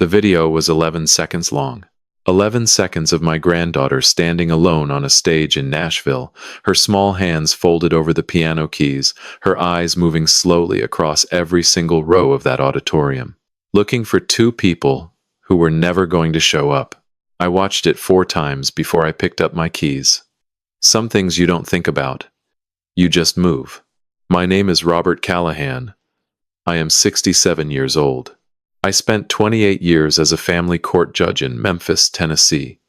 The video was 11 seconds long. 11 seconds of my granddaughter standing alone on a stage in Nashville, her small hands folded over the piano keys, her eyes moving slowly across every single row of that auditorium, looking for two people who were never going to show up. I watched it 4 times before I picked up my keys. Some things you don't think about. You just move. My name is Robert Callahan. I am 67 years old. I spent 28 years as a family court judge in Memphis, Tennessee,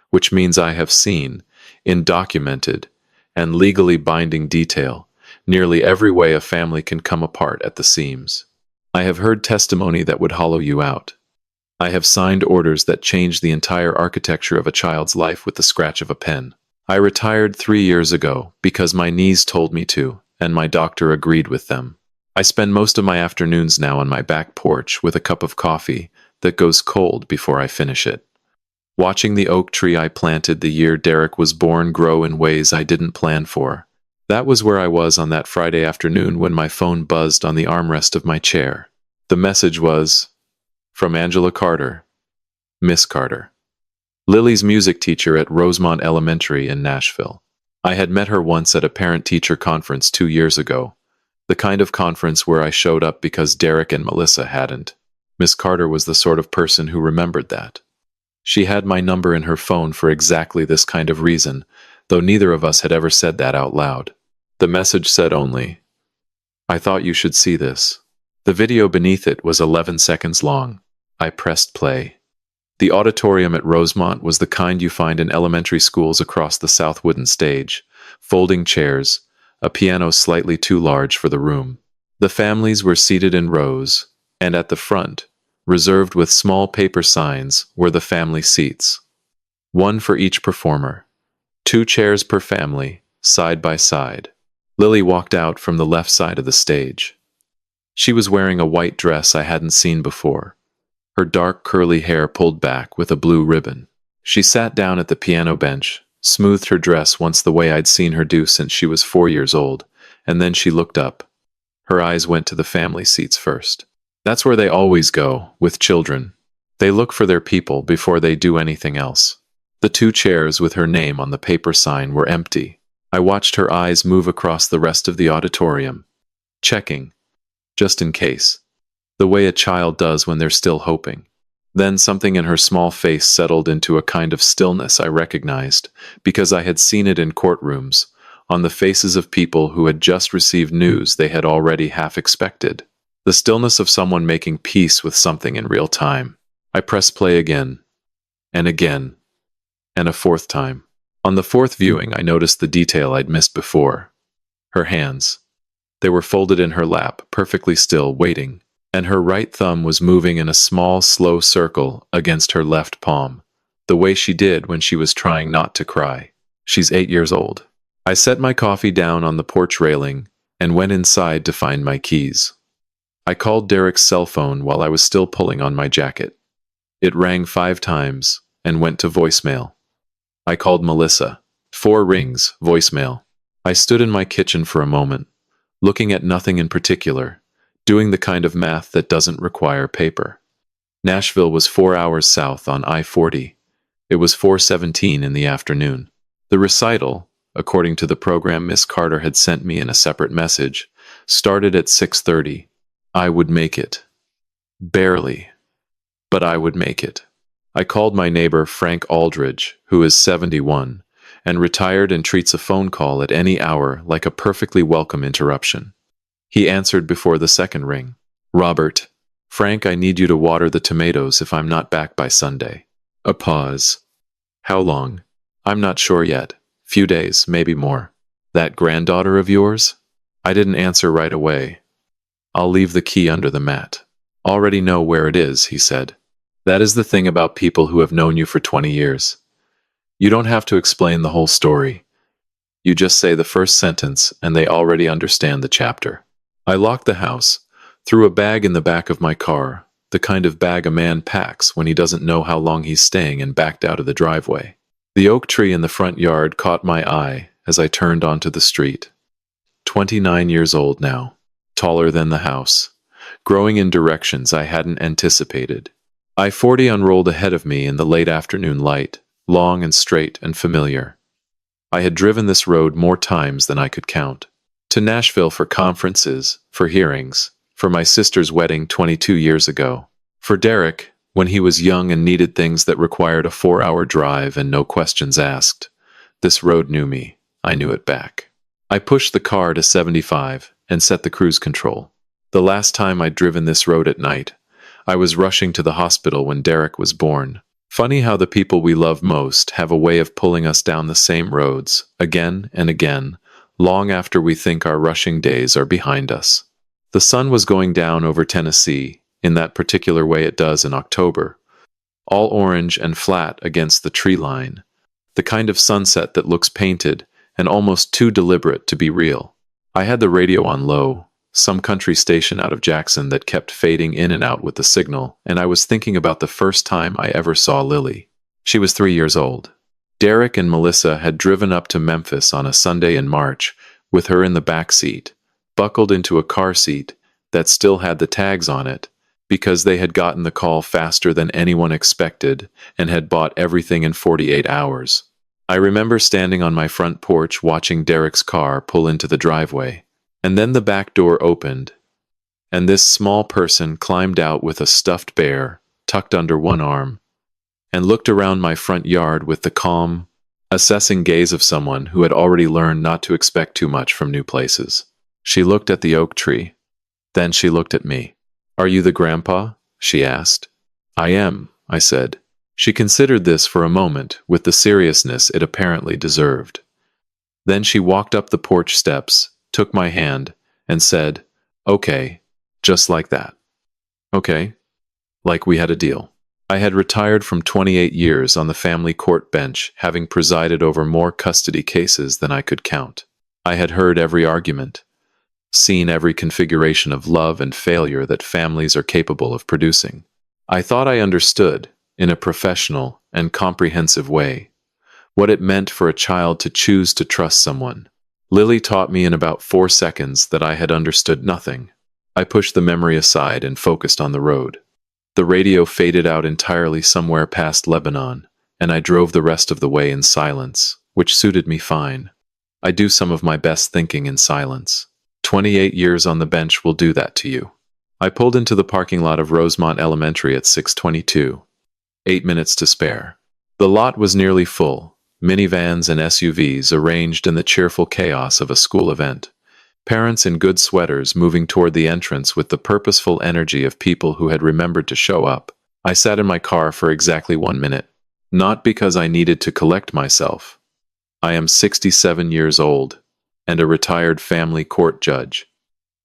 which means I have seen, in documented and legally binding detail, nearly every way a family can come apart at the seams. I have heard testimony that would hollow you out. I have signed orders that change the entire architecture of a child's life with the scratch of a pen. I retired 3 years ago because my knees told me to, and my doctor agreed with them. I spend most of my afternoons now on my back porch with a cup of coffee that goes cold before I finish it, watching the oak tree I planted the year Derek was born grow in ways I didn't plan for. That was where I was on that Friday afternoon when my phone buzzed on the armrest of my chair. The message was, from Angela Carter, Miss Carter, Lily's music teacher at Rosemont Elementary in Nashville. I had met her once at a parent-teacher conference 2 years ago. The kind of conference where I showed up because Derek and Melissa hadn't. Miss Carter was the sort of person who remembered that. She had my number in her phone for exactly this kind of reason, though neither of us had ever said that out loud. The message said only, I thought you should see this. The video beneath it was 11 seconds long. I pressed play. The auditorium at Rosemont was the kind you find in elementary schools across the South wooden stage, folding chairs, a piano slightly too large for the room. The families were seated in rows, and at the front, reserved with small paper signs, were the family seats. 1 for each performer. 2 chairs per family, side by side. Lily walked out from the left side of the stage. She was wearing a white dress I hadn't seen before, her dark curly hair pulled back with a blue ribbon. She sat down at the piano bench, smoothed her dress once the way I'd seen her do since she was 4 years old, and then she looked up. Her eyes went to the family seats first. That's where they always go, with children. They look for their people before they do anything else. The 2 chairs with her name on the paper sign were empty. I watched her eyes move across the rest of the auditorium, checking, just in case, the way a child does when they're still hoping. Then something in her small face settled into a kind of stillness I recognized, because I had seen it in courtrooms, on the faces of people who had just received news they had already half expected. The stillness of someone making peace with something in real time. I pressed play again, and again, and a 4th time. On the 4th viewing, I noticed the detail I'd missed before. Her hands. They were folded in her lap, perfectly still, waiting, and her right thumb was moving in a small, slow circle against her left palm, the way she did when she was trying not to cry. She's 8 years old. I set my coffee down on the porch railing and went inside to find my keys. I called Derek's cell phone while I was still pulling on my jacket. It rang 5 times and went to voicemail. I called Melissa. 4 rings, voicemail. I stood in my kitchen for a moment, looking at nothing in particular, doing the kind of math that doesn't require paper. Nashville was 4 hours south on I-40. It was 4:17 in the afternoon. The recital, according to the program Miss Carter had sent me in a separate message, started at 6:30. I would make it. Barely. But I would make it. I called my neighbor Frank Aldridge, who is 71, and retired and treats a phone call at any hour like a perfectly welcome interruption. He answered before the 2nd ring. Robert, Frank, I need you to water the tomatoes if I'm not back by Sunday. A pause. How long? I'm not sure yet. Few days, maybe more. That granddaughter of yours? I didn't answer right away. I'll leave the key under the mat. Already know where it is, he said. That is the thing about people who have known you for 20 years. You don't have to explain the whole story. You just say the first sentence and they already understand the chapter. I locked the house, threw a bag in the back of my car, the kind of bag a man packs when he doesn't know how long he's staying, and backed out of the driveway. The oak tree in the front yard caught my eye as I turned onto the street. 29 years old now, taller than the house, growing in directions I hadn't anticipated. I-40 unrolled ahead of me in the late afternoon light, long and straight and familiar. I had driven this road more times than I could count. To Nashville for conferences, for hearings, for my sister's wedding 22 years ago. For Derek, when he was young and needed things that required a 4-hour drive and no questions asked. This road knew me. I knew it back. I pushed the car to 75 and set the cruise control. The last time I'd driven this road at night, I was rushing to the hospital when Derek was born. Funny how the people we love most have a way of pulling us down the same roads, again and again, long after we think our rushing days are behind us. The sun was going down over Tennessee, in that particular way it does in October, all orange and flat against the tree line, the kind of sunset that looks painted and almost too deliberate to be real. I had the radio on low, some country station out of Jackson that kept fading in and out with the signal, and I was thinking about the first time I ever saw Lily. She was 3 years old. Derek and Melissa had driven up to Memphis on a Sunday in March, with her in the back seat, buckled into a car seat that still had the tags on it, because they had gotten the call faster than anyone expected and had bought everything in 48 hours. I remember standing on my front porch watching Derek's car pull into the driveway. And then the back door opened, and this small person climbed out with a stuffed bear tucked under one arm, and looked around my front yard with the calm, assessing gaze of someone who had already learned not to expect too much from new places. She looked at the oak tree. Then she looked at me. "Are you the grandpa?" she asked. "I am," I said. She considered this for a moment with the seriousness it apparently deserved. Then she walked up the porch steps, took my hand, and said, "Okay," just like that. Okay, like we had a deal. I had retired from 28 years on the family court bench, having presided over more custody cases than I could count. I had heard every argument, seen every configuration of love and failure that families are capable of producing. I thought I understood, in a professional and comprehensive way, what it meant for a child to choose to trust someone. Lily taught me in about 4 seconds that I had understood nothing. I pushed the memory aside and focused on the road. The radio faded out entirely somewhere past Lebanon, and I drove the rest of the way in silence, which suited me fine. I do some of my best thinking in silence. 28 years on the bench will do that to you. I pulled into the parking lot of Rosemont Elementary at 6:22. 8 minutes to spare. The lot was nearly full. Minivans and SUVs arranged in the cheerful chaos of a school event. Parents in good sweaters moving toward the entrance with the purposeful energy of people who had remembered to show up. I sat in my car for exactly 1 minute. Not because I needed to collect myself. I am 67 years old and a retired family court judge.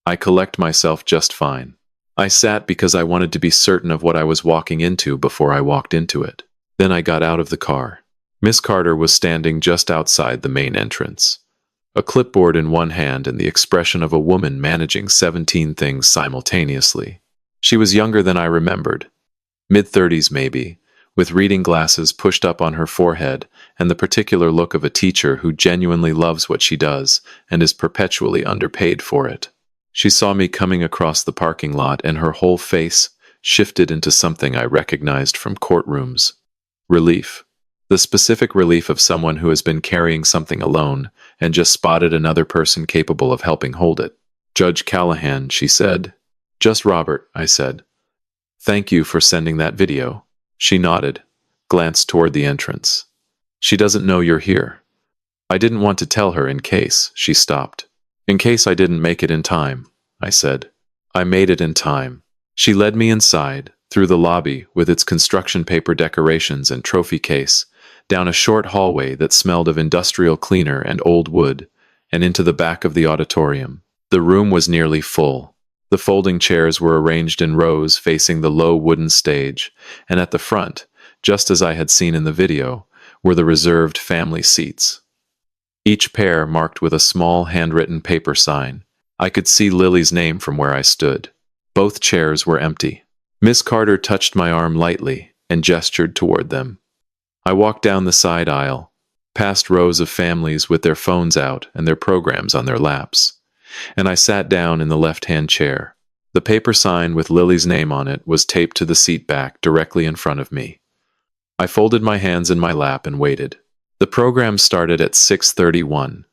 I collect myself just fine. I sat because I wanted to be certain of what I was walking into before I walked into it. Then I got out of the car. Miss Carter was standing just outside the main entrance, a clipboard in one hand and the expression of a woman managing 17 things simultaneously. She was younger than I remembered, mid-30s maybe, with reading glasses pushed up on her forehead and the particular look of a teacher who genuinely loves what she does and is perpetually underpaid for it. She saw me coming across the parking lot and her whole face shifted into something I recognized from courtrooms. Relief. The specific relief of someone who has been carrying something alone and just spotted another person capable of helping hold it. "Judge Callahan," she said. "Just Robert," I said. "Thank you for sending that video." She nodded, glanced toward the entrance. "She doesn't know you're here." I didn't want to tell her in case she stopped. "In case I didn't make it in time," I said. I made it in time. She led me inside, through the lobby with its construction paper decorations and trophy case, down a short hallway that smelled of industrial cleaner and old wood, and into the back of the auditorium. The room was nearly full. The folding chairs were arranged in rows facing the low wooden stage, and at the front, just as I had seen in the video, were the reserved family seats. Each pair marked with a small handwritten paper sign. I could see Lily's name from where I stood. Both chairs were empty. Miss Carter touched my arm lightly and gestured toward them. I walked down the side aisle, past rows of families with their phones out and their programs on their laps, and I sat down in the left-hand chair. The paper sign with Lily's name on it was taped to the seat back directly in front of me. I folded my hands in my lap and waited. The program started at 6:31.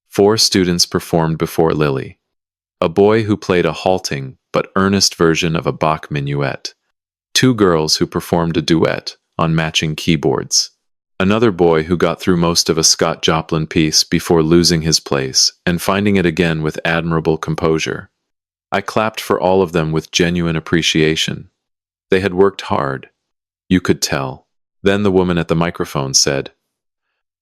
4 students performed before Lily. A boy who played a halting but earnest version of a Bach minuet. 2 girls who performed a duet on matching keyboards. Another boy who got through most of a Scott Joplin piece before losing his place and finding it again with admirable composure. I clapped for all of them with genuine appreciation. They had worked hard. You could tell. Then the woman at the microphone said,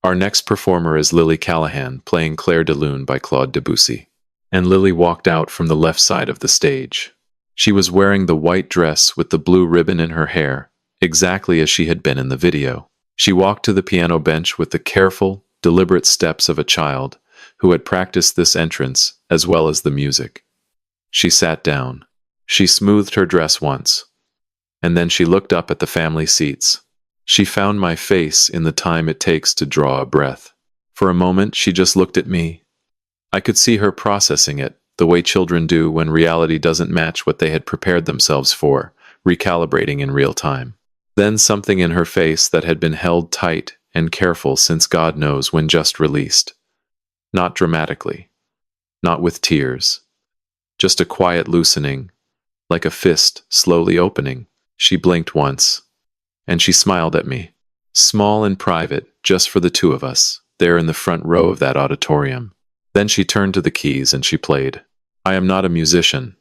"Our next performer is Lily Callahan, playing Claire de Lune by Claude Debussy." And Lily walked out from the left side of the stage. She was wearing the white dress with the blue ribbon in her hair, exactly as she had been in the video. She walked to the piano bench with the careful, deliberate steps of a child who had practiced this entrance as well as the music. She sat down. She smoothed her dress once, and then she looked up at the family seats. She found my face in the time it takes to draw a breath. For a moment, she just looked at me. I could see her processing it, the way children do when reality doesn't match what they had prepared themselves for, recalibrating in real time. Then something in her face that had been held tight and careful since God knows when just released. Not dramatically. Not with tears. Just a quiet loosening, like a fist slowly opening. She blinked once, and she smiled at me. Small and private, just for the 2 of us, there in the front row of that auditorium. Then she turned to the keys and she played. I am not a musician.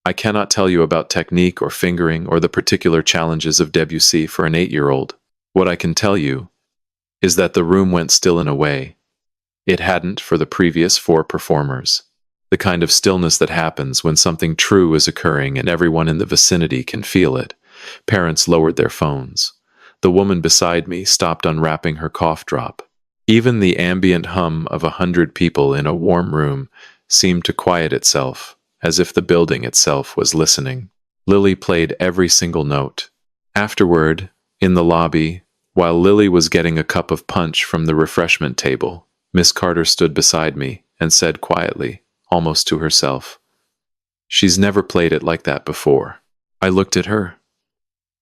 I cannot tell you about technique or fingering or the particular challenges of Debussy for an 8-year-old. What I can tell you is that the room went still in a way it hadn't for the previous 4 performers. The kind of stillness that happens when something true is occurring and everyone in the vicinity can feel it. Parents lowered their phones. The woman beside me stopped unwrapping her cough drop. Even the ambient hum of 100 people in a warm room seemed to quiet itself, as if the building itself was listening. Lily played every single note. Afterward, in the lobby, while Lily was getting a cup of punch from the refreshment table, Miss Carter stood beside me and said quietly, almost to herself, "She's never played it like that before." I looked at her.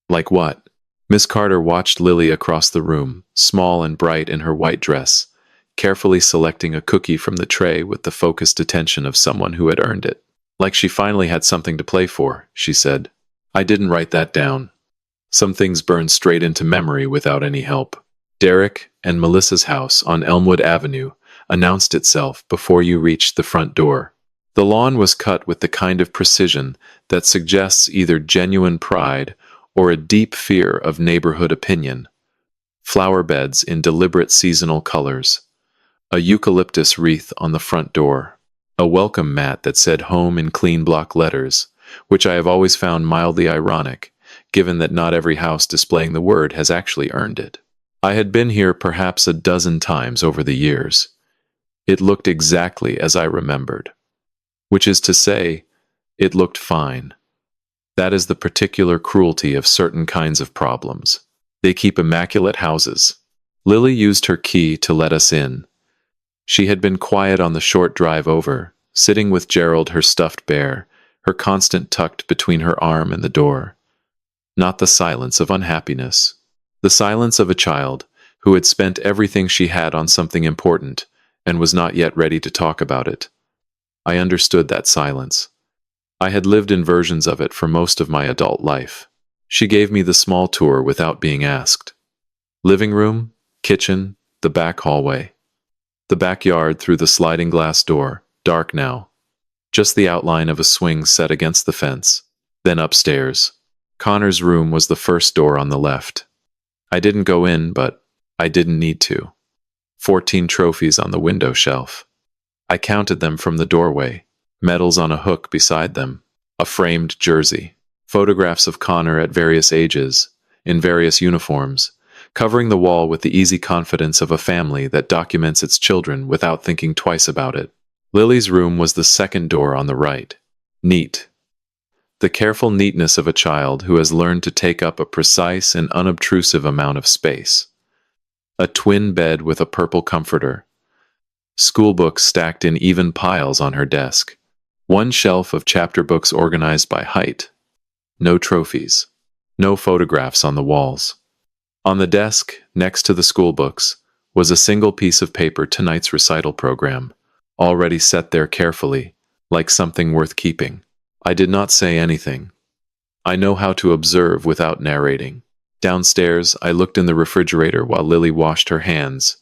Like what? Miss Carter watched Lily across the room, small and bright in her white dress, carefully selecting a cookie from the tray with the focused attention of someone who had earned it. Like she finally had something to play for, she said. I didn't write that down. Some things burn straight into memory without any help. Derek and Melissa's house on Elmwood Avenue announced itself before you reached the front door. The lawn was cut with the kind of precision that suggests either genuine pride or a deep fear of neighborhood opinion. Flower beds in deliberate seasonal colors. A eucalyptus wreath on the front door. A welcome mat that said home in clean block letters, which I have always found mildly ironic, given that not every house displaying the word has actually earned it. I had been here perhaps a dozen times over the years. It looked exactly as I remembered. Which is to say, it looked fine. That is the particular cruelty of certain kinds of problems. They keep immaculate houses. Lily used her key to let us in. She had been quiet on the short drive over, sitting with Gerald, her stuffed bear, her constant tucked between her arm and the door. Not the silence of unhappiness. The silence of a child who had spent everything she had on something important and was not yet ready to talk about it. I understood that silence. I had lived in versions of it for most of my adult life. She gave me the small tour without being asked. Living room, kitchen, the back hallway. The backyard through the sliding glass door, dark now. Just the outline of a swing set against the fence. Then upstairs. Connor's room was the first door on the left. I didn't go in, but I didn't need to. 14 trophies on the window shelf. I counted them from the doorway. Medals on a hook beside them. A framed jersey. Photographs of Connor at various ages, in various uniforms, covering the wall with the easy confidence of a family that documents its children without thinking twice about it. Lily's room was the second door on the right. Neat. The careful neatness of a child who has learned to take up a precise and unobtrusive amount of space. A twin bed with a purple comforter. Schoolbooks stacked in even piles on her desk. One shelf of chapter books organized by height. No trophies. No photographs on the walls. On the desk, next to the school books, was a single piece of paper, tonight's recital program, already set there carefully, like something worth keeping. I did not say anything. I know how to observe without narrating. Downstairs, I looked in the refrigerator while Lily washed her hands.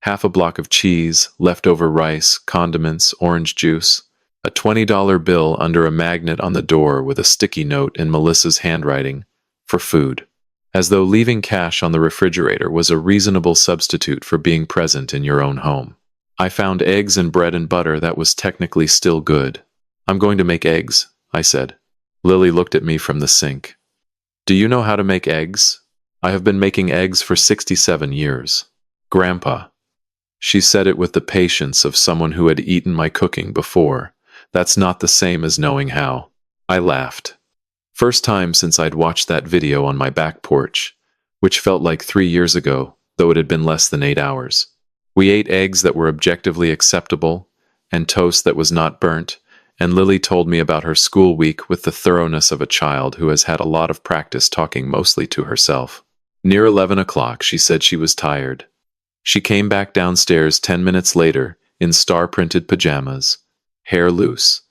Half a block of cheese, leftover rice, condiments, orange juice, a $20 bill under a magnet on the door with a sticky note in Melissa's handwriting, for food. As though leaving cash on the refrigerator was a reasonable substitute for being present in your own home. I found eggs and bread and butter that was technically still good. I'm going to make eggs, I said. Lily looked at me from the sink. Do you know how to make eggs? I have been making eggs for 67 years. Grandpa. She said it with the patience of someone who had eaten my cooking before. That's not the same as knowing how. I laughed. First time since I'd watched that video on my back porch, which felt like 3 years ago, though it had been less than 8 hours. We ate eggs that were objectively acceptable, and toast that was not burnt, and Lily told me about her school week with the thoroughness of a child who has had a lot of practice talking mostly to herself. Near 11 o'clock, she said she was tired. She came back downstairs 10 minutes later in star-printed pajamas, hair loose,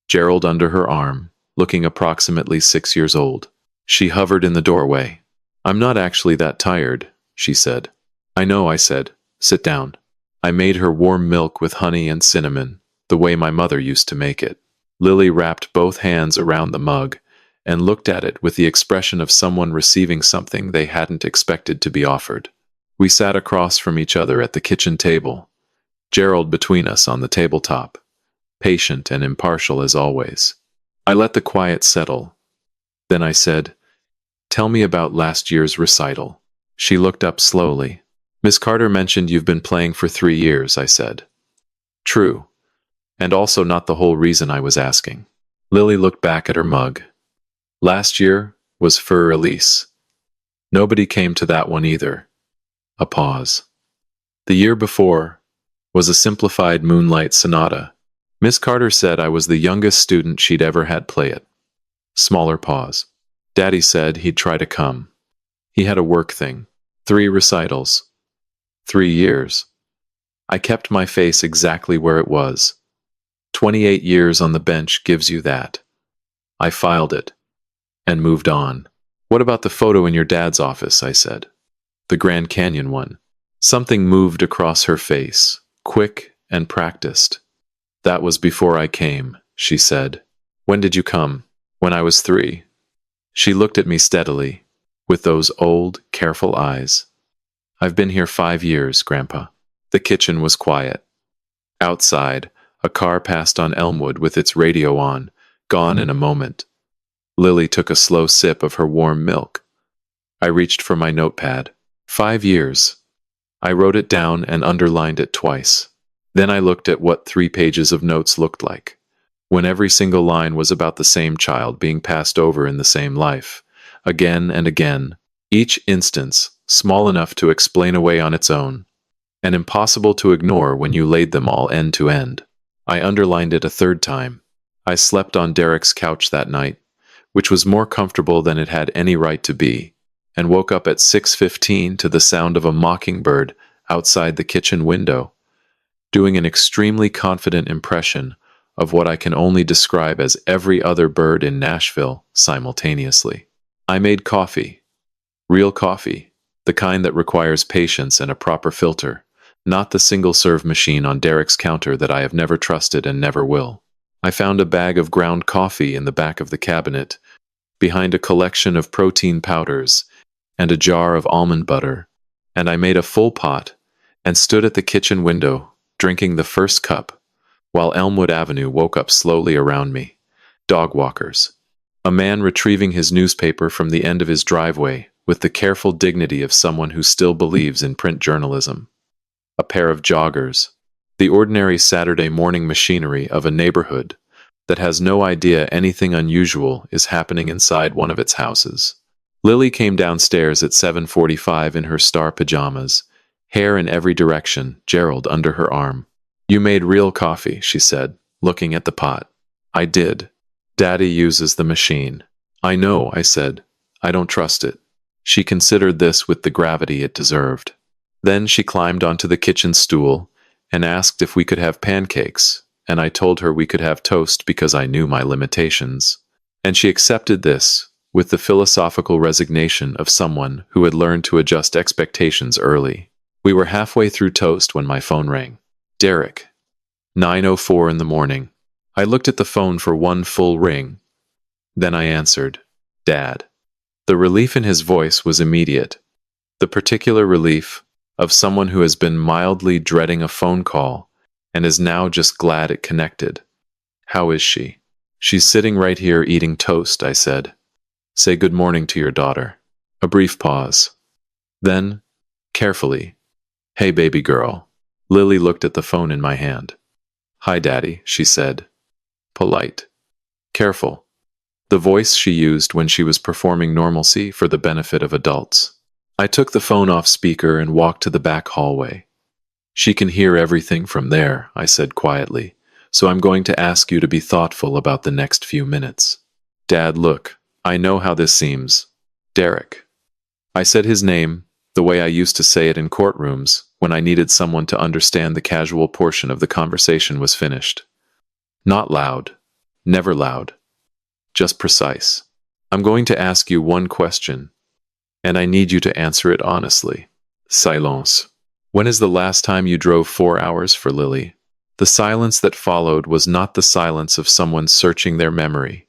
Gerald under her arm, looking approximately 6 years old. She hovered in the doorway. I'm not actually that tired, she said. I know, I said. Sit down. I made her warm milk with honey and cinnamon, the way my mother used to make it. Lily wrapped both hands around the mug and looked at it with the expression of someone receiving something they hadn't expected to be offered. We sat across from each other at the kitchen table, Gerald between us on the tabletop, patient and impartial as always. I let the quiet settle. Then I said, "Tell me about last year's recital." She looked up slowly. "Miss Carter mentioned you've been playing for 3 years," I said. "True. And also not the whole reason I was asking." Lily looked back at her mug. "Last year was Fur Elise. Nobody came to that one either." A pause. "The year before was a simplified Moonlight Sonata. Miss Carter said I was the youngest student she'd ever had play it." Smaller pause. "Daddy said he'd try to come. He had a work thing. 3 recitals. 3 years." I kept my face exactly where it was. 28 years on the bench gives you that. I filed it and moved on. "What about the photo in your dad's office?" I said. "The Grand Canyon one." Something moved across her face, quick and practiced. "That was before I came," she said. "When did you come?" "When I was 3. She looked at me steadily, with those old, careful eyes. "I've been here 5 years, Grandpa." The kitchen was quiet. Outside, a car passed on Elmwood with its radio on, gone in a moment. Lily took a slow sip of her warm milk. I reached for my notepad. 5 years. I wrote it down and underlined it twice. Then I looked at what 3 pages of notes looked like, when every single line was about the same child being passed over in the same life, again and again, each instance small enough to explain away on its own, and impossible to ignore when you laid them all end to end. I underlined it a 3rd time. I slept on Derek's couch that night, which was more comfortable than it had any right to be, and woke up at 6:15 to the sound of a mockingbird outside the kitchen window, doing an extremely confident impression of what I can only describe as every other bird in Nashville simultaneously. I made coffee. Real coffee, the kind that requires patience and a proper filter, not the single-serve machine on Derek's counter that I have never trusted and never will. I found a bag of ground coffee in the back of the cabinet, behind a collection of protein powders and a jar of almond butter, and I made a full pot and stood at the kitchen window, drinking the first cup, while Elmwood Avenue woke up slowly around me. Dog walkers. A man retrieving his newspaper from the end of his driveway with the careful dignity of someone who still believes in print journalism. A pair of joggers. The ordinary Saturday morning machinery of a neighborhood that has no idea anything unusual is happening inside one of its houses. Lily came downstairs at 7:45 in her star pajamas, hair in every direction, Gerald under her arm. "You made real coffee," she said, looking at the pot. I did. Daddy uses the machine. I know, I said. I don't trust it. She considered this with the gravity it deserved. Then she climbed onto the kitchen stool and asked if we could have pancakes, and I told her we could have toast because I knew my limitations. And she accepted this with the philosophical resignation of someone who had learned to adjust expectations early. We were halfway through toast when my phone rang. Derek. 9:04 in the morning. I looked at the phone for one full ring. Then I answered, Dad. The relief in his voice was immediate. The particular relief of someone who has been mildly dreading a phone call and is now just glad it connected. How is she? She's sitting right here eating toast, I said. Say good morning to your daughter. A brief pause. Then, carefully, Hey baby girl. Lily looked at the phone in my hand. Hi Daddy, she said. Polite. Careful. The voice she used when she was performing normalcy for the benefit of adults. I took the phone off speaker and walked to the back hallway. She can hear everything from there, I said quietly, so I'm going to ask you to be thoughtful about the next few minutes. Dad, look, I know how this seems. Derek. I said his name, the way I used to say it in courtrooms, when I needed someone to understand the casual portion of the conversation was finished. Not loud. Never loud. Just precise. I'm going to ask you one question, and I need you to answer it honestly. Silence. When is the last time you drove 4 hours for Lily? The silence that followed was not the silence of someone searching their memory.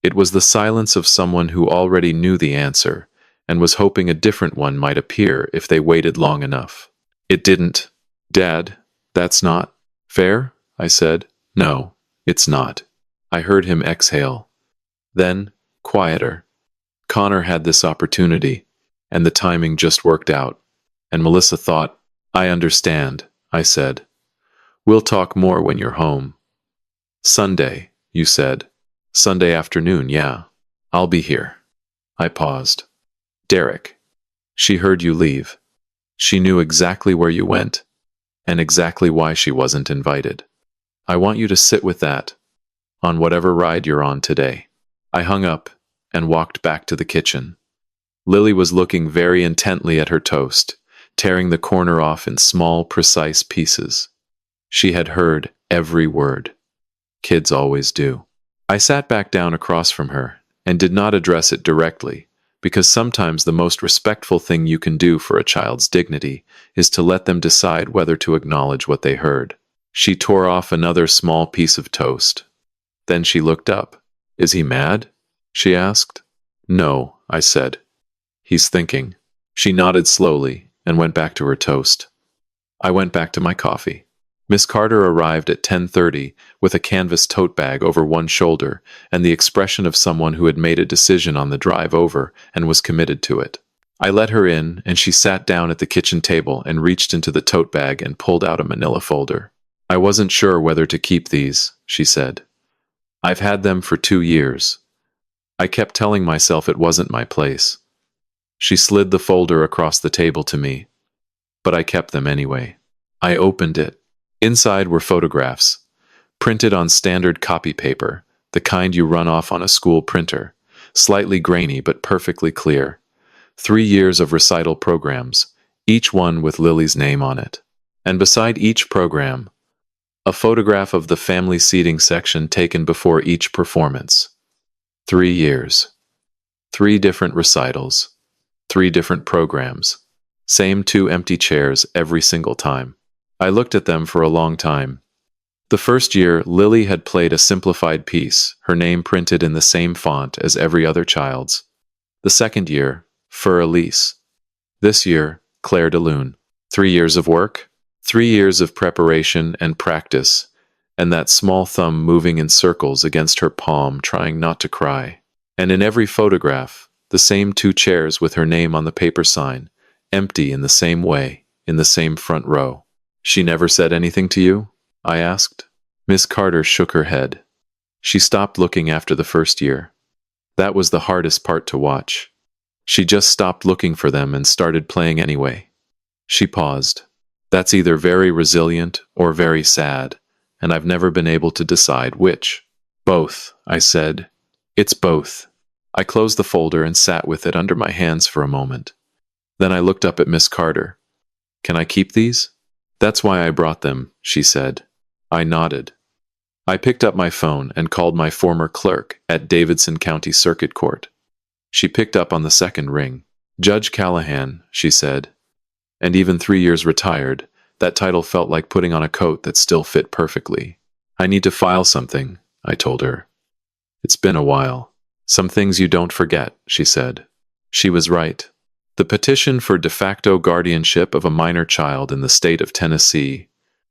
It was the silence of someone who already knew the answer and was hoping a different one might appear if they waited long enough. It didn't. Dad, that's not fair, I said. No, it's not. I heard him exhale. Then, quieter. Connor had this opportunity, and the timing just worked out. And Melissa thought, I understand, I said. We'll talk more when you're home. Sunday, you said. Sunday afternoon, yeah. I'll be here. I paused. Derek. She heard you leave. She knew exactly where you went, and exactly why she wasn't invited. I want you to sit with that, on whatever ride you're on today. I hung up and walked back to the kitchen. Lily was looking very intently at her toast, tearing the corner off in small, precise pieces. She had heard every word. Kids always do. I sat back down across from her and did not address it directly, because sometimes the most respectful thing you can do for a child's dignity is to let them decide whether to acknowledge what they heard. She tore off another small piece of toast. Then she looked up. Is he mad? She asked. No, I said. He's thinking. She nodded slowly and went back to her toast. I went back to my coffee. Miss Carter arrived at 10:30 with a canvas tote bag over one shoulder and the expression of someone who had made a decision on the drive over and was committed to it. I let her in, and she sat down at the kitchen table and reached into the tote bag and pulled out a manila folder. I wasn't sure whether to keep these, she said. I've had them for 2 years. I kept telling myself it wasn't my place. She slid the folder across the table to me, but I kept them anyway. I opened it. Inside were photographs, printed on standard copy paper, the kind you run off on a school printer, slightly grainy but perfectly clear. 3 years of recital programs, each one with Lily's name on it. And beside each program, a photograph of the family seating section taken before each performance. 3 years. 3 different recitals. 3 different programs. Same 2 empty chairs every single time. I looked at them for a long time. The first year, Lily had played a simplified piece, her name printed in the same font as every other child's. The second year, Fur Elise. This year, Claire de Lune. 3 years of work, 3 years of preparation and practice, and that small thumb moving in circles against her palm trying not to cry. And in every photograph, the same 2 chairs with her name on the paper sign, empty in the same way, in the same front row. She never said anything to you? I asked. Miss Carter shook her head. She stopped looking after the first year. That was the hardest part to watch. She just stopped looking for them and started playing anyway. She paused. That's either very resilient or very sad, and I've never been able to decide which. Both, I said. It's both. I closed the folder and sat with it under my hands for a moment. Then I looked up at Miss Carter. Can I keep these? That's why I brought them, she said. I nodded. I picked up my phone and called my former clerk at Davidson County Circuit Court. She picked up on the second ring. Judge Callahan, she said. And even 3 years retired, that title felt like putting on a coat that still fit perfectly. I need to file something, I told her. It's been a while. Some things you don't forget, she said. She was right. The petition for de facto guardianship of a minor child in the state of Tennessee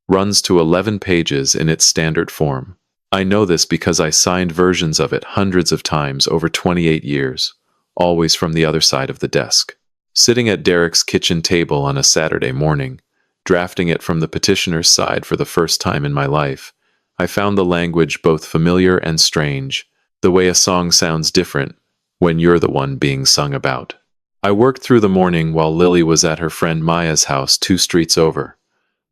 runs to 11 pages in its standard form. I know this because I signed versions of it hundreds of times over 28 years, always from the other side of the desk. Sitting at Derek's kitchen table on a Saturday morning, drafting it from the petitioner's side for the first time in my life, I found the language both familiar and strange, the way a song sounds different when you're the one being sung about. I worked through the morning while Lily was at her friend Maya's house 2 streets over,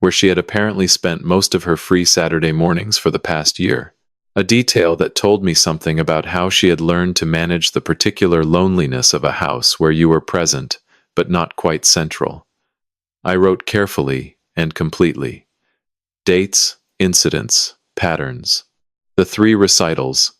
where she had apparently spent most of her free Saturday mornings for the past year. A detail that told me something about how she had learned to manage the particular loneliness of a house where you were present, but not quite central. I wrote carefully and completely. Dates, incidents, patterns. The 3 recitals.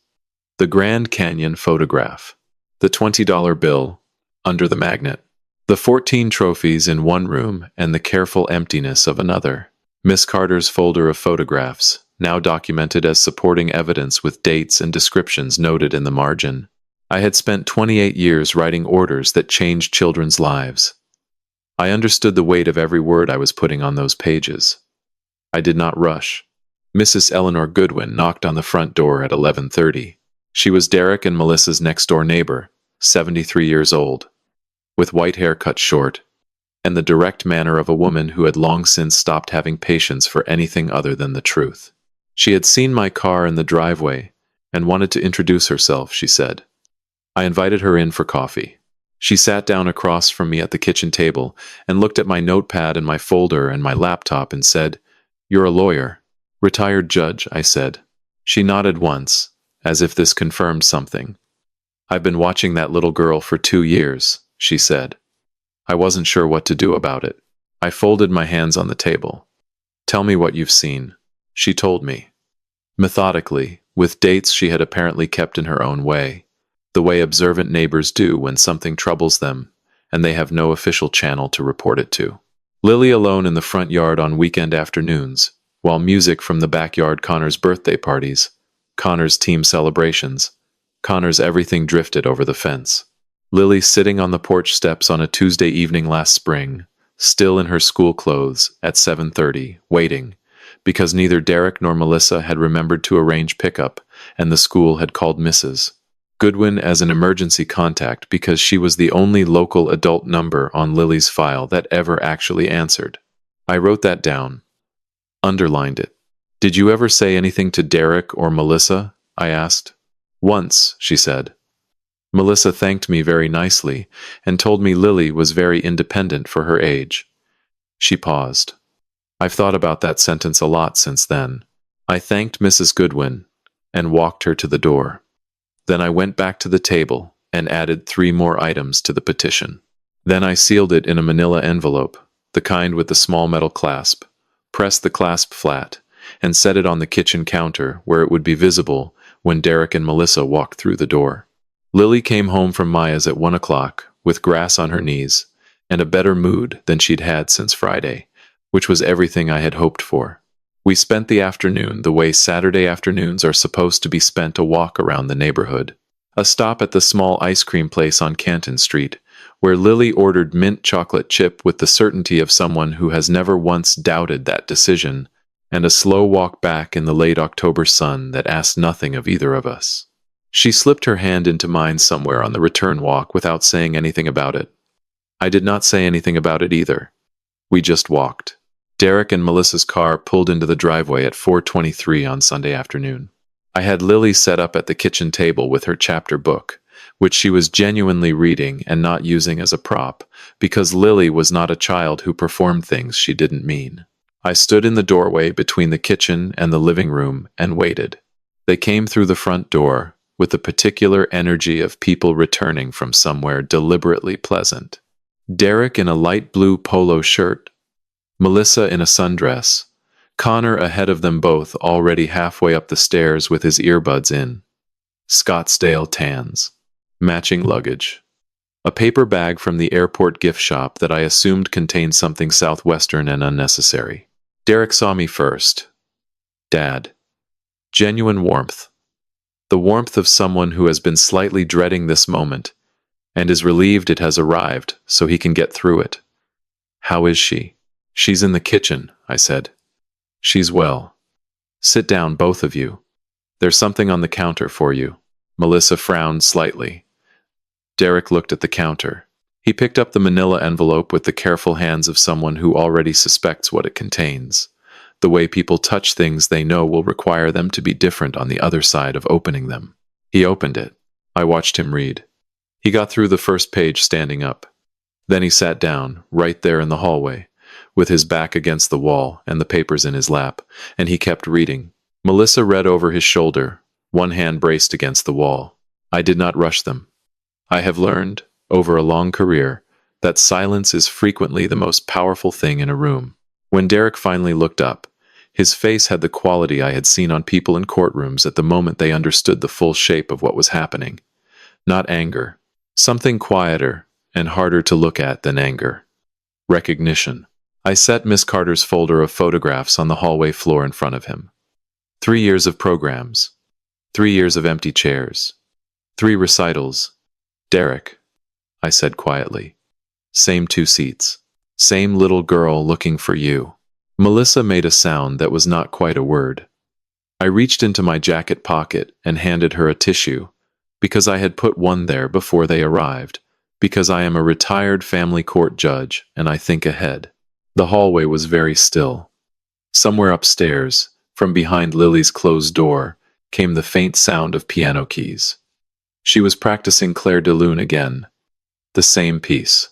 The Grand Canyon photograph. The $20 bill under the magnet. The 14 trophies in one room and the careful emptiness of another. Miss Carter's folder of photographs, now documented as supporting evidence with dates and descriptions noted in the margin. I had spent 28 years writing orders that changed children's lives. I understood the weight of every word I was putting on those pages. I did not rush. Mrs. Eleanor Goodwin knocked on the front door at 11:30. She was Derek and Melissa's next-door neighbor, 73 years old, with white hair cut short, and the direct manner of a woman who had long since stopped having patience for anything other than the truth. She had seen my car in the driveway and wanted to introduce herself, she said. I invited her in for coffee. She sat down across from me at the kitchen table and looked at my notepad and my folder and my laptop and said, "You're a lawyer." "Retired judge," I said. She nodded once, as if this confirmed something. "I've been watching that little girl for 2 years," she said. I wasn't sure what to do about it. I folded my hands on the table. "Tell me what you've seen." She told me. Methodically, with dates she had apparently kept in her own way, the way observant neighbors do when something troubles them, and they have no official channel to report it to. Lily alone in the front yard on weekend afternoons, while music from the backyard, Connor's birthday parties, Connor's team celebrations, Connor's everything drifted over the fence. Lily sitting on the porch steps on a Tuesday evening last spring, still in her school clothes, at 7:30, waiting, because neither Derek nor Melissa had remembered to arrange pickup, and the school had called Mrs. Goodwin as an emergency contact because she was the only local adult number on Lily's file that ever actually answered. I wrote that down. Underlined it. "Did you ever say anything to Derek or Melissa?" I asked. "Once," she said. "Melissa thanked me very nicely and told me Lily was very independent for her age." She paused. I've thought about that sentence a lot since then. I thanked Mrs. Goodwin and walked her to the door. Then I went back to the table and added 3 more items to the petition. Then I sealed it in a manila envelope, the kind with the small metal clasp, pressed the clasp flat, and set it on the kitchen counter where it would be visible when Derek and Melissa walked through the door. Lily came home from Maya's at 1 o'clock, with grass on her knees, and a better mood than she'd had since Friday, which was everything I had hoped for. We spent the afternoon the way Saturday afternoons are supposed to be spent, a walk around the neighborhood. A stop at the small ice cream place on Canton Street, where Lily ordered mint chocolate chip with the certainty of someone who has never once doubted that decision, and a slow walk back in the late October sun that asked nothing of either of us. She slipped her hand into mine somewhere on the return walk without saying anything about it. I did not say anything about it either. We just walked. Derek and Melissa's car pulled into the driveway at 4:23 on Sunday afternoon. I had Lily set up at the kitchen table with her chapter book, which she was genuinely reading and not using as a prop, because Lily was not a child who performed things she didn't mean. I stood in the doorway between the kitchen and the living room and waited. They came through the front door with the particular energy of people returning from somewhere deliberately pleasant. Derek in a light blue polo shirt, Melissa in a sundress, Connor ahead of them both already halfway up the stairs with his earbuds in. Scottsdale tans. Matching luggage. A paper bag from the airport gift shop that I assumed contained something southwestern and unnecessary. Derek saw me first. Dad. Genuine warmth. The warmth of someone who has been slightly dreading this moment and is relieved it has arrived so he can get through it. How is she? She's in the kitchen, I said. She's well. Sit down, both of you. There's something on the counter for you. Melissa frowned slightly. Derek looked at the counter. He picked up the manila envelope with the careful hands of someone who already suspects what it contains. The way people touch things they know will require them to be different on the other side of opening them. He opened it. I watched him read. He got through the first page standing up. Then he sat down, right there in the hallway, with his back against the wall and the papers in his lap, and he kept reading. Melissa read over his shoulder, one hand braced against the wall. I did not rush them. I have learned, over a long career, that silence is frequently the most powerful thing in a room. When Derek finally looked up, his face had the quality I had seen on people in courtrooms at the moment they understood the full shape of what was happening. Not anger. Something quieter and harder to look at than anger. Recognition. I set Miss Carter's folder of photographs on the hallway floor in front of him. 3 years of programs. 3 years of empty chairs. 3 recitals. Derek, I said quietly. Same 2 seats. Same little girl looking for you. Melissa made a sound that was not quite a word. I reached into my jacket pocket and handed her a tissue, because I had put one there before they arrived, because I am a retired family court judge and I think ahead. The hallway was very still. Somewhere upstairs, from behind Lily's closed door, came the faint sound of piano keys. She was practicing Clair de Lune again. The same piece.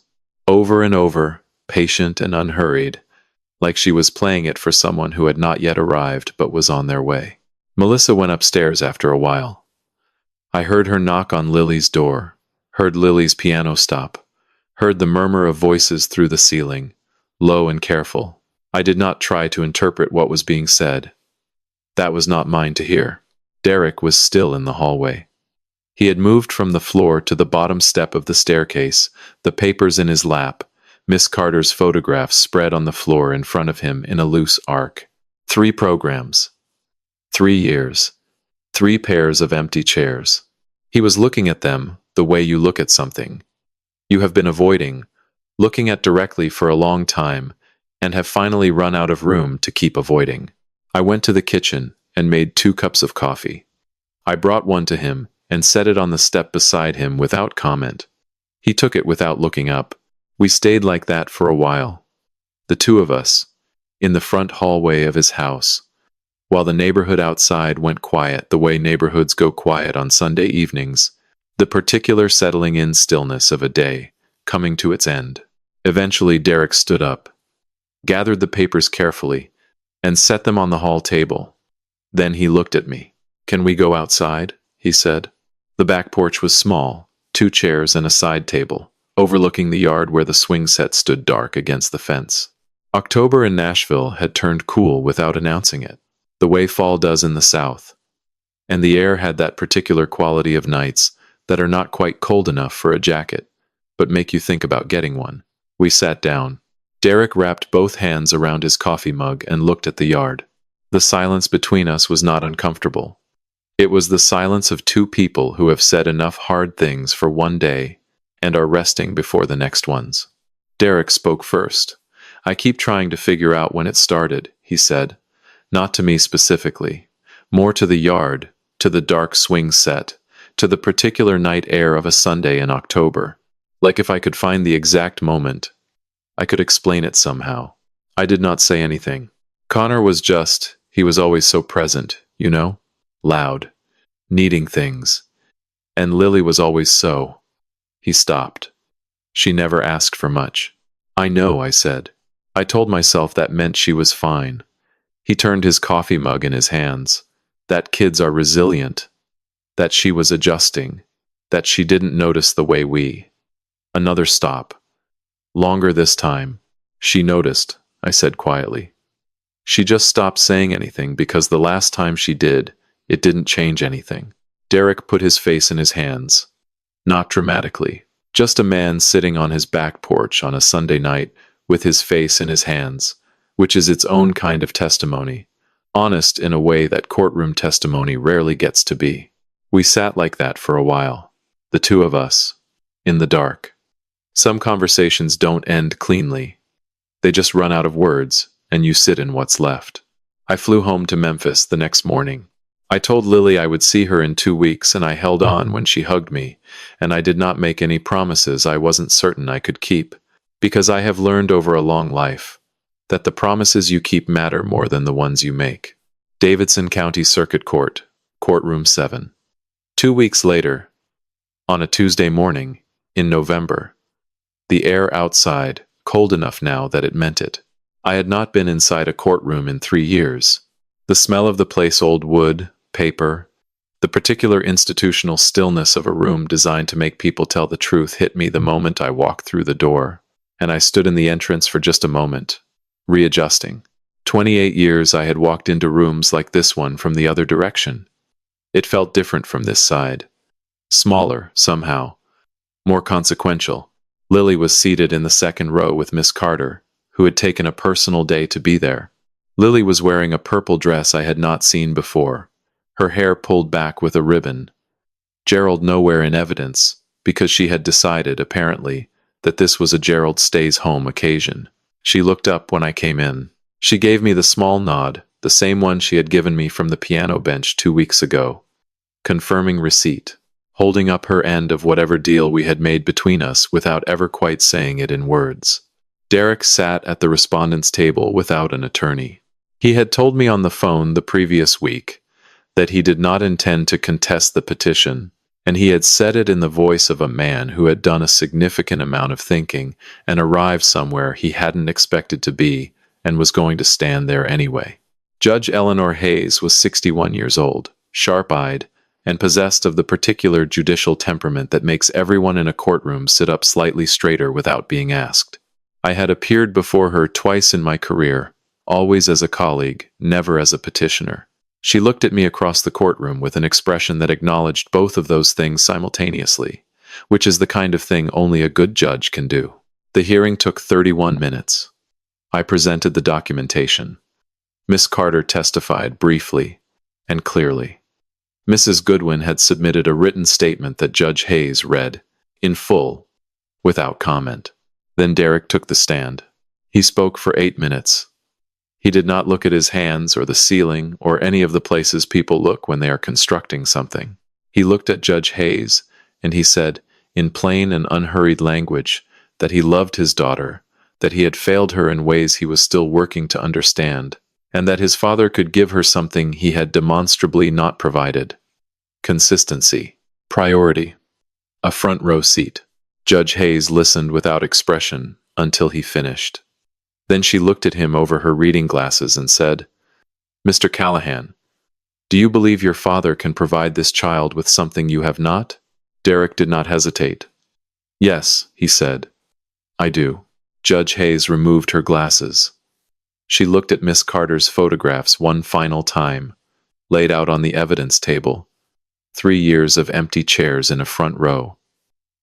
Over and over, patient and unhurried, like she was playing it for someone who had not yet arrived but was on their way. Melissa went upstairs after a while. I heard her knock on Lily's door, heard Lily's piano stop, heard the murmur of voices through the ceiling, low and careful. I did not try to interpret what was being said. That was not mine to hear. Derek was still in the hallway. He had moved from the floor to the bottom step of the staircase, the papers in his lap, Miss Carter's photographs spread on the floor in front of him in a loose arc. 3 programs. 3 years. 3 pairs of empty chairs. He was looking at them the way you look at something. You have been avoiding, looking at directly for a long time, and have finally run out of room to keep avoiding. I went to the kitchen and made 2 cups of coffee. I brought one to him and set it on the step beside him without comment. He took it without looking up. We stayed like that for a while. The 2 of us, in the front hallway of his house, while the neighborhood outside went quiet the way neighborhoods go quiet on Sunday evenings, the particular settling in stillness of a day coming to its end. Eventually Derek stood up, gathered the papers carefully, and set them on the hall table. Then he looked at me. "Can we go outside?" he said. The back porch was small, 2 chairs and a side table, overlooking the yard where the swing set stood dark against the fence. October in Nashville had turned cool without announcing it, the way fall does in the South, and the air had that particular quality of nights that are not quite cold enough for a jacket, but make you think about getting one. We sat down. Derek wrapped both hands around his coffee mug and looked at the yard. The silence between us was not uncomfortable. It was the silence of 2 people who have said enough hard things for one day and are resting before the next ones. Derek spoke first. "I keep trying to figure out when it started," he said. "Not to me specifically. More to the yard, to the dark swing set, to the particular night air of a Sunday in October. Like if I could find the exact moment, I could explain it somehow." I did not say anything. Connor was he was always so present, you know? Loud. Needing things. And Lily was always so. He stopped. She never asked for much. "I know," I said. I told myself that meant she was fine. He turned his coffee mug in his hands. that kids are resilient, that she was adjusting, that she didn't notice the way we. Another stop. Longer this time. She noticed, I said quietly. She just stopped saying anything because the last time she did, it didn't change anything. Derek put his face in his hands. Not dramatically. Just a man sitting on his back porch on a Sunday night with his face in his hands, which is its own kind of testimony. Honest in a way that courtroom testimony rarely gets to be. We sat like that for a while. The two of us. In the dark. Some conversations don't end cleanly. They just run out of words, and you sit in what's left. I flew home to Memphis the next morning. I told Lily I would see her in 2 weeks, and I held on when she hugged me, and I did not make any promises I wasn't certain I could keep, because I have learned over a long life that the promises you keep matter more than the ones you make. Davidson County Circuit Court, Courtroom 7. 2 weeks later, on a Tuesday morning, in November, the air outside, cold enough now that it meant it. I had not been inside a courtroom in 3 years. The smell of the place, old wood, paper, the particular institutional stillness of a room designed to make people tell the truth hit me the moment I walked through the door, and I stood in the entrance for just a moment, readjusting. 28 years I had walked into rooms like this one from the other direction. It felt different from this side. Smaller, somehow. More consequential. Lily was seated in the second row with Miss Carter, who had taken a personal day to be there. Lily was wearing a purple dress I had not seen before, her hair pulled back with a ribbon. Gerald nowhere in evidence, because she had decided, apparently, that this was a Gerald stays home occasion. She looked up when I came in. She gave me the small nod, the same one she had given me from the piano bench 2 weeks ago. Confirming receipt. Holding up her end of whatever deal we had made between us without ever quite saying it in words. Derek sat at the respondent's table without an attorney. He had told me on the phone the previous week that he did not intend to contest the petition, and he had said it in the voice of a man who had done a significant amount of thinking and arrived somewhere he hadn't expected to be and was going to stand there anyway. Judge Eleanor Hayes was 61 years old, sharp-eyed, and possessed of the particular judicial temperament that makes everyone in a courtroom sit up slightly straighter without being asked. I had appeared before her twice in my career, always as a colleague, never as a petitioner. She looked at me across the courtroom with an expression that acknowledged both of those things simultaneously, which is the kind of thing only a good judge can do. The hearing took 31 minutes. I presented the documentation. Miss Carter testified briefly and clearly. Mrs. Goodwin had submitted a written statement that Judge Hayes read, in full, without comment. Then Derek took the stand. He spoke for 8 minutes. He did not look at his hands or the ceiling or any of the places people look when they are constructing something. He looked at Judge Hayes, and he said, in plain and unhurried language, that he loved his daughter, that he had failed her in ways he was still working to understand, and that his father could give her something he had demonstrably not provided. Consistency. Priority. A front row seat. Judge Hayes listened without expression until he finished. Then she looked at him over her reading glasses and said, Mr. Callahan, do you believe your father can provide this child with something you have not? Derek did not hesitate. Yes, he said. I do. Judge Hayes removed her glasses. She looked at Miss Carter's photographs one final time, laid out on the evidence table. 3 years of empty chairs in a front row.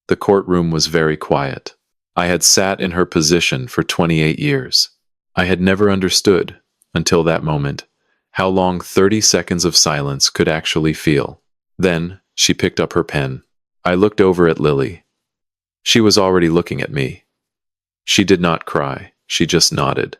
The courtroom was very quiet. I had sat in her position for 28 years. I had never understood, until that moment, how long 30 seconds of silence could actually feel. Then, she picked up her pen. I looked over at Lily. She was already looking at me. She did not cry, she just nodded.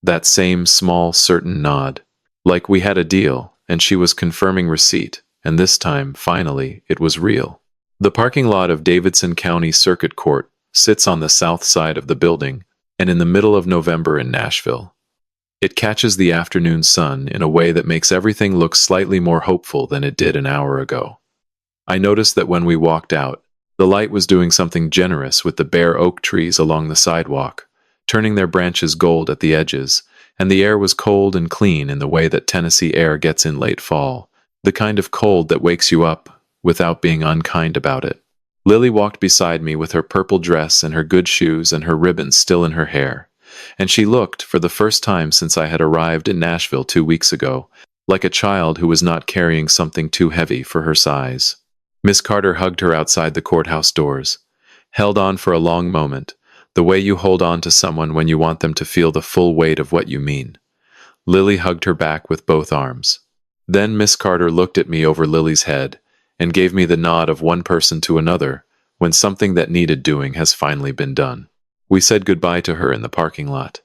That same small, certain nod, like we had a deal, and she was confirming receipt, and this time, finally, it was real. The parking lot of Davidson County Circuit Court sits on the south side of the building, and in the middle of November in Nashville. It catches the afternoon sun in a way that makes everything look slightly more hopeful than it did an hour ago. I noticed that when we walked out, the light was doing something generous with the bare oak trees along the sidewalk, turning their branches gold at the edges, and the air was cold and clean in the way that Tennessee air gets in late fall, the kind of cold that wakes you up without being unkind about it. Lily walked beside me with her purple dress and her good shoes and her ribbons still in her hair, and she looked, for the first time since I had arrived in Nashville 2 weeks ago, like a child who was not carrying something too heavy for her size. Miss Carter hugged her outside the courthouse doors, held on for a long moment, the way you hold on to someone when you want them to feel the full weight of what you mean. Lily hugged her back with both arms. Then Miss Carter looked at me over Lily's head and gave me the nod of one person to another when something that needed doing has finally been done. We said goodbye to her in the parking lot.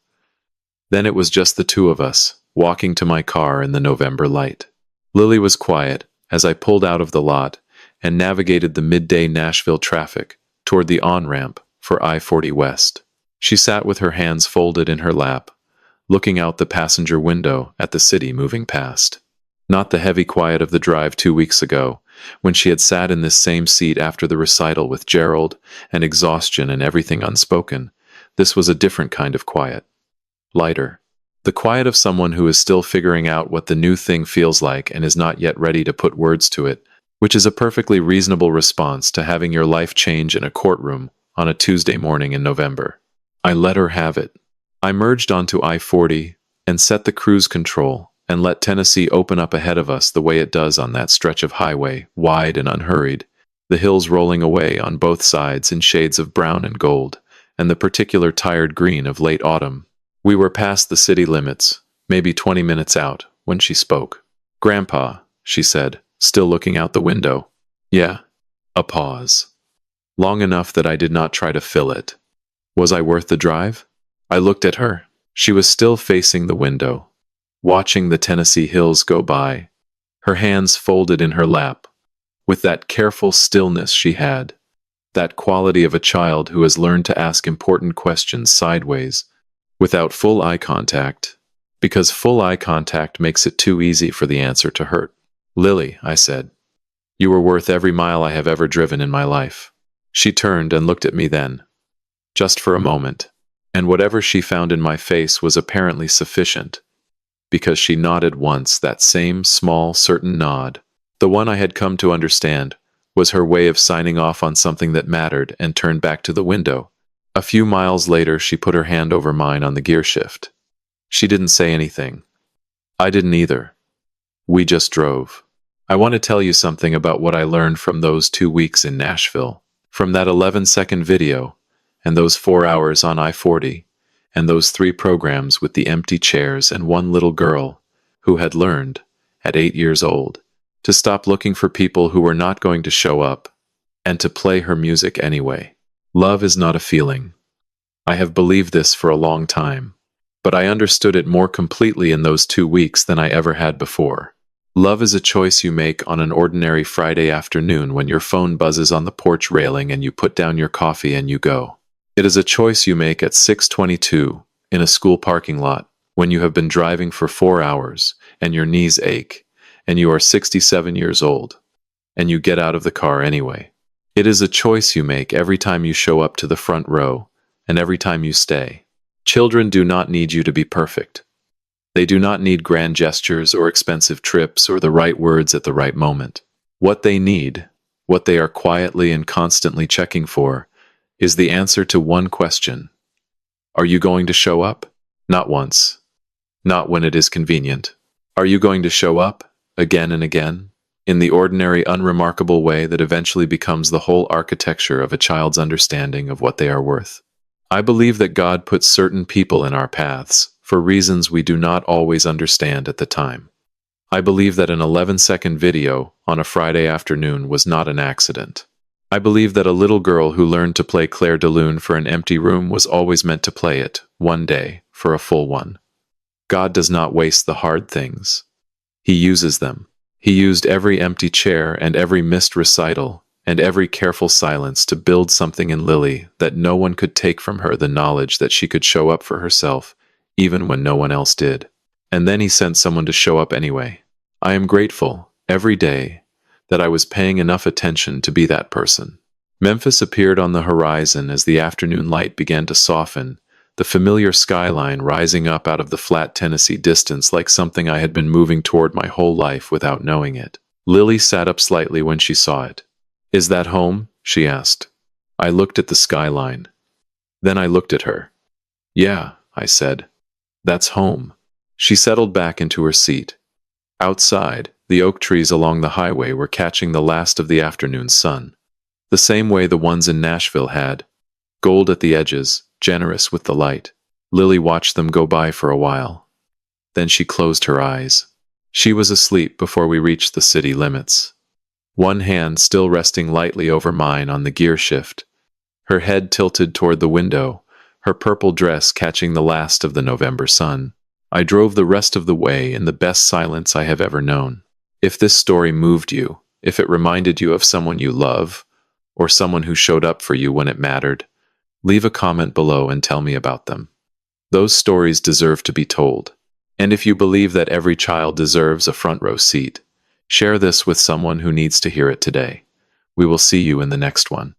Then it was just the two of us, walking to my car in the November light. Lily was quiet as I pulled out of the lot and navigated the midday Nashville traffic toward the on-ramp for I-40 West. She sat with her hands folded in her lap, looking out the passenger window at the city moving past. Not the heavy quiet of the drive 2 weeks ago, when she had sat in this same seat after the recital with Gerald and exhaustion and everything unspoken. This was a different kind of quiet. Lighter. The quiet of someone who is still figuring out what the new thing feels like and is not yet ready to put words to it, which is a perfectly reasonable response to having your life change in a courtroom on a Tuesday morning in November. I let her have it. I merged onto I-40 and set the cruise control and let Tennessee open up ahead of us the way it does on that stretch of highway, wide and unhurried, the hills rolling away on both sides in shades of brown and gold, and the particular tired green of late autumn. We were past the city limits, maybe 20 minutes out, when she spoke. "Grandpa," she said, still looking out the window. "Yeah." A pause. Long enough that I did not try to fill it. Was I worth the drive? I looked at her. She was still facing the window, watching the Tennessee hills go by, her hands folded in her lap, with that careful stillness she had, that quality of a child who has learned to ask important questions sideways, without full eye contact, because full eye contact makes it too easy for the answer to hurt. "Lily," I said, "you were worth every mile I have ever driven in my life." She turned and looked at me then, just for a moment, and whatever she found in my face was apparently sufficient, because she nodded once, that same small, certain nod, the one I had come to understand, was her way of signing off on something that mattered, and turned back to the window. A few miles later, she put her hand over mine on the gear shift. She didn't say anything. I didn't either. We just drove. I want to tell you something about what I learned from those 2 weeks in Nashville, from that 11-second video, and those 4 hours on I-40, and those 3 programs with the empty chairs and one little girl who had learned, at 8 years old, to stop looking for people who were not going to show up, and to play her music anyway. Love is not a feeling. I have believed this for a long time, but I understood it more completely in those 2 weeks than I ever had before. Love is a choice you make on an ordinary Friday afternoon when your phone buzzes on the porch railing and you put down your coffee and you go. It is a choice you make at 6:22 in a school parking lot when you have been driving for 4 hours and your knees ache and you are 67 years old and you get out of the car anyway. It is a choice you make every time you show up to the front row and every time you stay. Children do not need you to be perfect. They do not need grand gestures or expensive trips or the right words at the right moment. What they need, what they are quietly and constantly checking for, is the answer to one question. Are you going to show up? Not once. Not when it is convenient. Are you going to show up, again and again, in the ordinary, unremarkable way that eventually becomes the whole architecture of a child's understanding of what they are worth? I believe that God puts certain people in our paths for reasons we do not always understand at the time. I believe that an 11-second video on a Friday afternoon was not an accident. I believe that a little girl who learned to play Clair de Lune for an empty room was always meant to play it, one day, for a full one. God does not waste the hard things. He uses them. He used every empty chair and every missed recital and every careful silence to build something in Lily that no one could take from her, the knowledge that she could show up for herself, even when no one else did. And then he sent someone to show up anyway. I am grateful, every day, that I was paying enough attention to be that person. Memphis appeared on the horizon as the afternoon light began to soften, the familiar skyline rising up out of the flat Tennessee distance like something I had been moving toward my whole life without knowing it. Lily sat up slightly when she saw it. "Is that home?" she asked. I looked at the skyline. Then I looked at her. "Yeah," I said. "That's home." She settled back into her seat. Outside, the oak trees along the highway were catching the last of the afternoon sun. The same way the ones in Nashville had. Gold at the edges, generous with the light. Lily watched them go by for a while. Then she closed her eyes. She was asleep before we reached the city limits. One hand still resting lightly over mine on the gear shift. Her head tilted toward the window, her purple dress catching the last of the November sun. I drove the rest of the way in the best silence I have ever known. If this story moved you, if it reminded you of someone you love, or someone who showed up for you when it mattered, leave a comment below and tell me about them. Those stories deserve to be told. And if you believe that every child deserves a front row seat, share this with someone who needs to hear it today. We will see you in the next one.